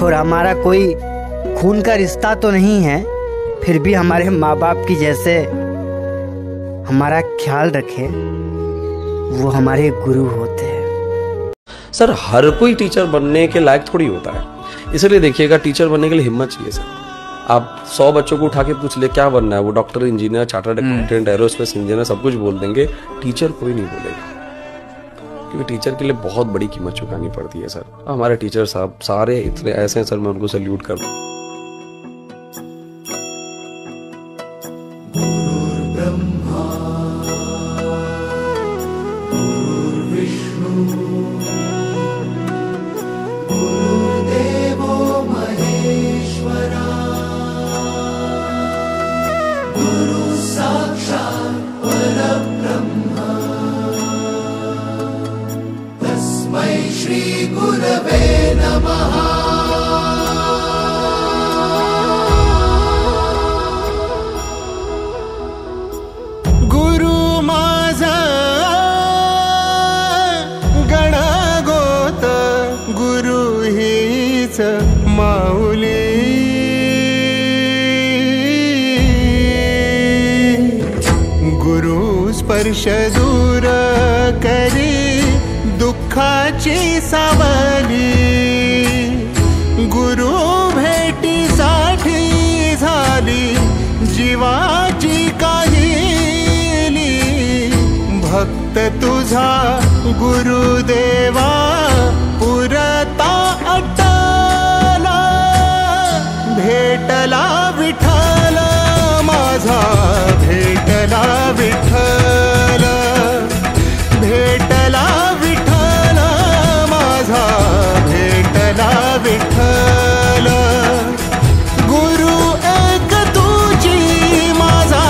और हमारा कोई खून का रिश्ता तो नहीं है, फिर भी हमारे माँ बाप की जैसे हमारा ख्याल रखे, वो हमारे गुरु होते हैं। सर हर कोई टीचर बनने के लायक थोड़ी होता है, इसलिए देखिएगा टीचर बनने के लिए हिम्मत चाहिए सर। आप 100 बच्चों को उठा के पूछ ले क्या बनना है, वो doctor, engineer, chartered accountant, aerospace engineer सब कुछ बोल देंगे, टीचर कोई नहीं बोलेगा, क्योंकि टीचर के लिए बहुत बड़ी कीमत चुकानी पड़ती है सर। हमारे टीचर साहब सारे इतने ऐसे हैं सर, मैं उनको सैल्यूट करता हूँ। श्री गुरवे नमः। गुरु माझा गणगोत, गुरु हीच माऊली। गुरु स्पर्श दूर करी दुःखाची सावली। गुरु भेटीसाठी झाली जीवाची काहिली। भक्त तुझा गुरुदेवा पुरता अट्टला। भेटला विठ्ठल माझा, भेटला विठ्ठल, भेटला विठ्ठल माझा, भेटला विठ्ठल। गुरु एक तुझी माझा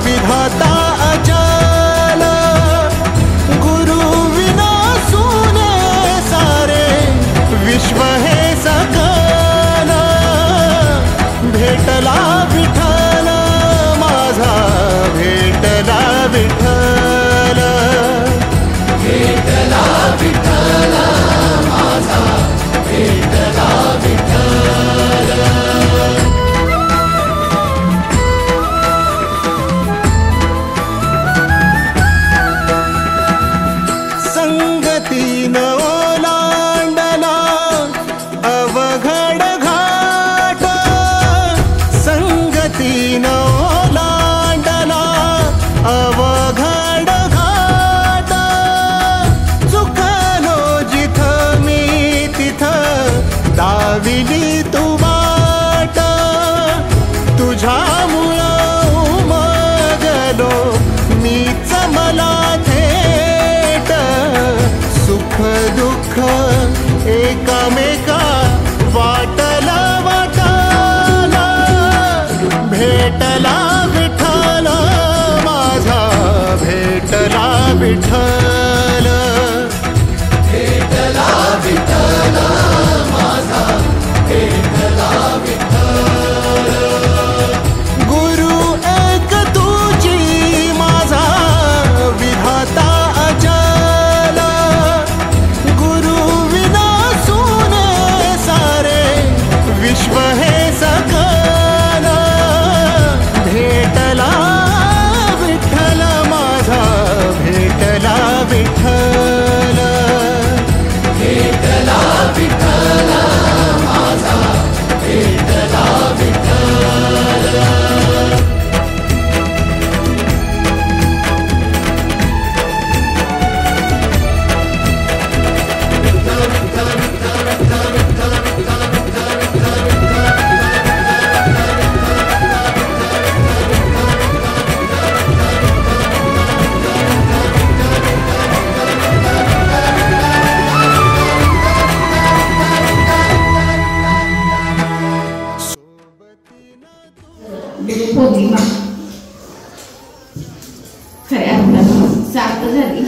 विधाता अचल। गुरु विना सुने सारे विश्व हे सकल। भेटला विठ्ठल माझा, भेटला विठ्ठल, भेटला विठ्ठल माझा, भेटला विठ्ठल। संगतीन ओलांडला अवघड घाट। संगतीन ओलांडला अवघड घाट। चुकलो जिथं मी तिथं दाविली तू वाट। तुझ्यामुळं उमगलो मीच मला थेट। सुख दुःख एकामेका वाटला वाटाला। भेटला विठ्ठल माझा, भेटला विठ्ठल, भेटला विठ्ठल माझा, भेटला विठ्ठल। गुरु एक तुझी माझा विधाता अचल। गुरु विना सुने सारे विश्व हे सकल। भेटला विठ्ठल माझा, भेटला विठ्ठल, भेटला विठ्ठल माझा, भेटला विठ्ठल। गुरुपौर्णिमा खऱ्या अर्थानं सार्थ झाली।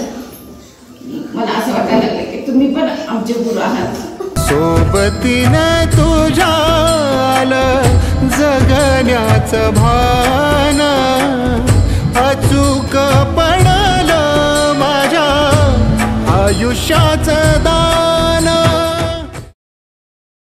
मला असं वाटायला लागलं की तुम्ही पण आमचे गुरु आहात। सोबतीनं तुझ्या आलं जगण्याचं भान। अचूक पडलं माझ्या आयुष्याचं दान।